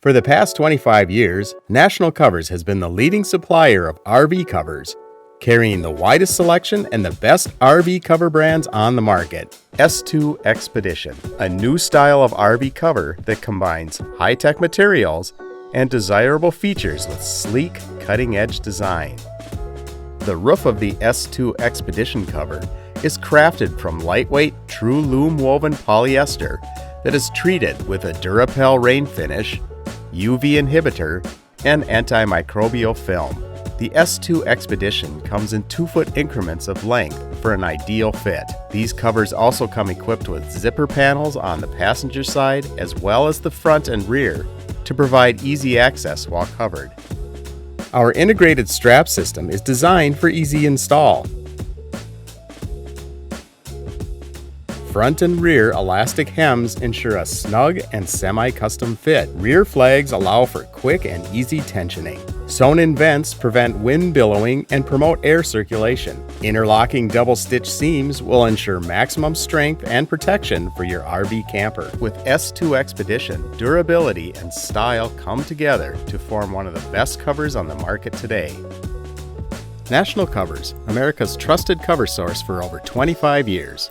For the past 25 years, National Covers has been the leading supplier of RV covers, carrying the widest selection and the best RV cover brands on the market. S2 Expedition, a new style of RV cover that combines high-tech materials and desirable features with sleek, cutting-edge design. The roof of the S2 Expedition cover is crafted from lightweight, true loom woven polyester that is treated with a Durapel rain finish, UV inhibitor, and antimicrobial film. The S2 Expedition comes in 2-foot increments of length for an ideal fit. These covers also come equipped with zipper panels on the passenger side as well as the front and rear to provide easy access while covered. Our integrated strap system is designed for easy install. Front and rear elastic hems ensure a snug and semi-custom fit. Rear flags allow for quick and easy tensioning. Sewn-in vents prevent wind billowing and promote air circulation. Interlocking double-stitch seams will ensure maximum strength and protection for your RV camper. With S2 Expedition, durability and style come together to form one of the best covers on the market today. National Covers, America's trusted cover source for over 25 years.